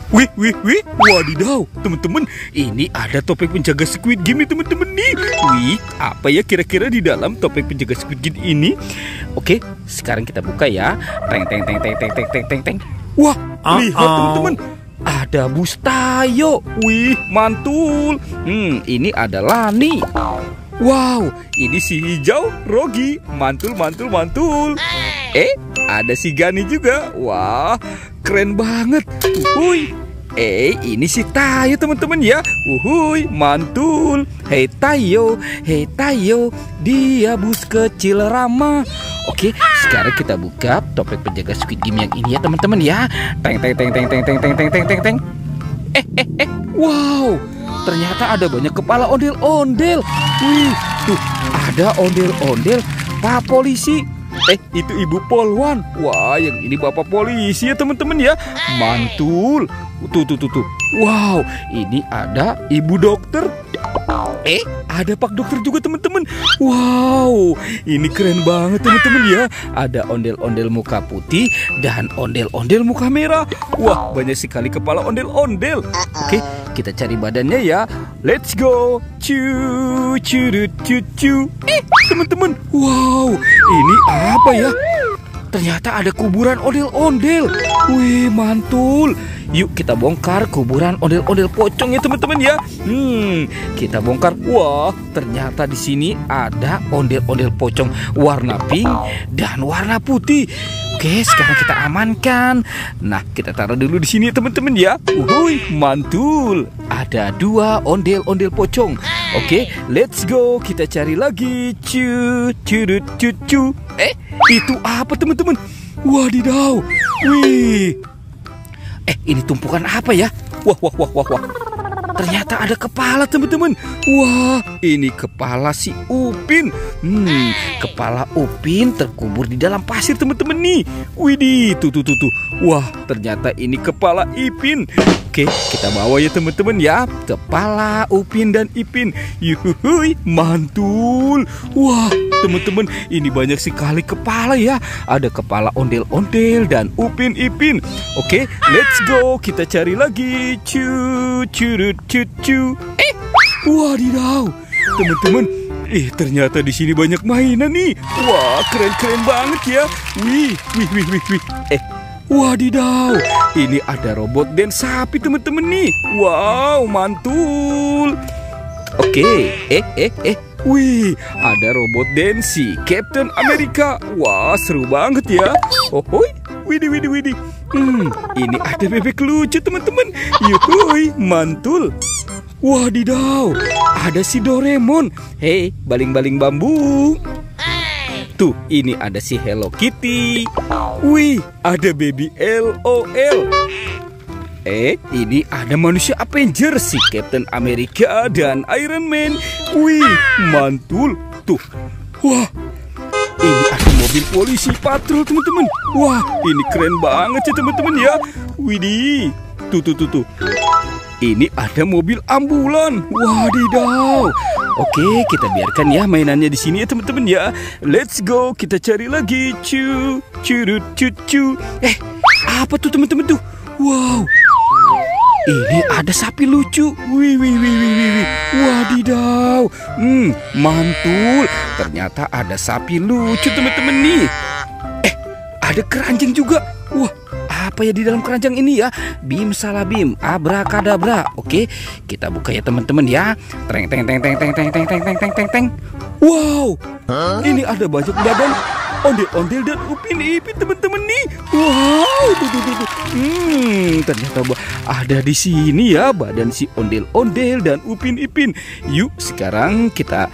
Wih, wadidaw, teman-teman, ini ada topeng penjaga Squid Game nih teman-teman nih. Wih, apa ya kira-kira di dalam topeng penjaga Squid Game ini? Oke, sekarang kita buka ya. Teng. Wah, lihat teman-teman, ada Bustayo. Wih, mantul. Ini ada Lani. Wow, ini si hijau Rogi. Mantul. Ada si Gani juga. Wah, keren banget. Ini si Tayo teman-teman ya. Mantul. Hei Tayo, dia bus kecil ramah. Oke, sekarang kita buka topeng penjaga Squid Game yang ini ya teman-teman ya. Teng. Wow, ternyata ada banyak kepala ondel-ondel. Wih, tuh ada ondel-ondel Pak Polisi. Itu Ibu Polwan. Wah, yang ini Bapak Polisi ya teman-teman ya. Mantul. Tuh. Wow, ini ada Ibu Dokter. Ada Pak Dokter juga teman-teman. Wow, ini keren banget teman-teman ya. Ada ondel-ondel muka putih dan ondel-ondel muka merah. Wah, banyak sekali kepala ondel-ondel. Oke, kita cari badannya ya. Let's go. Teman-teman, wow, ini apa ya? Ternyata ada kuburan ondel-ondel. Wih, mantul. Yuk kita bongkar kuburan ondel-ondel pocong ya teman-teman ya. Kita bongkar. Wah, ternyata di sini ada ondel-ondel pocong warna pink dan warna putih. Oke, sekarang kita amankan. Nah, kita taruh dulu di sini teman-teman ya. Mantul. Ada 2 ondel-ondel pocong. Oke, let's go. Kita cari lagi. Itu apa teman-teman? Wadidaw. Wih. Ini tumpukan apa ya? Wah. Ternyata ada kepala teman-teman. Wah, ini kepala si Upin. Kepala Upin terkubur di dalam pasir teman-teman nih. Widih, tuh. Wah, ternyata ini kepala Ipin. Oke, kita bawa ya teman-teman ya. Kepala Upin dan Ipin. Yuhuy, mantul. Wah, teman-teman, ini banyak sekali kepala ya. Ada kepala ondel-ondel dan Upin Ipin. Oke, let's go. Kita cari lagi. Wadidaw, teman-teman, ternyata di sini banyak mainan nih. Wah, keren banget ya. Wih. Wadidaw, ini ada robot dan sapi teman-teman nih. Wow, mantul. Oke, wih, ada robot dan si Captain America. Wah, seru banget ya. Widih. Ini ada bebek lucu teman-teman. Yuhuy, mantul. Wadidaw, ada si Doraemon. Hei, baling-baling bambu. Tuh, ini ada si Hello Kitty. Wih, ada baby LOL. Ini ada manusia Avenger, si Captain America dan Iron Man. Wih, mantul. Tuh, wah, ini ada mobil polisi patrol teman-teman. Wah, ini keren banget ya teman-teman ya. Widih, tuh. Ini ada mobil ambulan. Wadidaw. Oke, kita biarkan ya mainannya di sini ya teman-teman ya. Let's go, kita cari lagi. Apa tuh teman-teman tuh? Wow, ini ada sapi lucu. Wih. Wadidaw. Mantul. Ternyata ada sapi lucu teman-teman nih. Ada keranjang juga. Wah, apa ya di dalam keranjang ini ya? Bim salah bim, abrakadabra. Oke, kita buka ya teman-teman ya. Teng. Wow, ini ada banyak badan ondel-ondel dan Upin Ipin teman-teman nih. Wow, tuh. Ternyata ada di sini ya badan si ondel-ondel dan Upin Ipin. Yuk, sekarang kita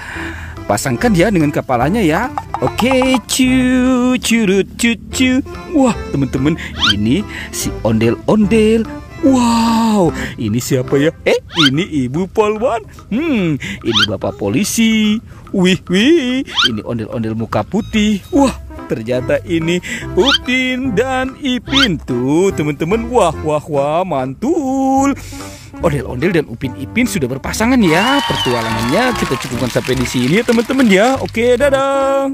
pasangkan ya dengan kepalanya ya. Oke, Wah, teman-teman, ini si ondel-ondel. Wow, ini siapa ya? Ini Ibu Polwan. Ini Bapak Polisi. Wih, ini ondel-ondel muka putih. Wah, ternyata ini Upin dan Ipin. Tuh, teman-teman. Wah, mantul. Ondel-ondel dan Upin Ipin sudah berpasangan ya. Pertualangannya kita cukupkan sampai di sini ya teman-teman ya. Oke, dadah.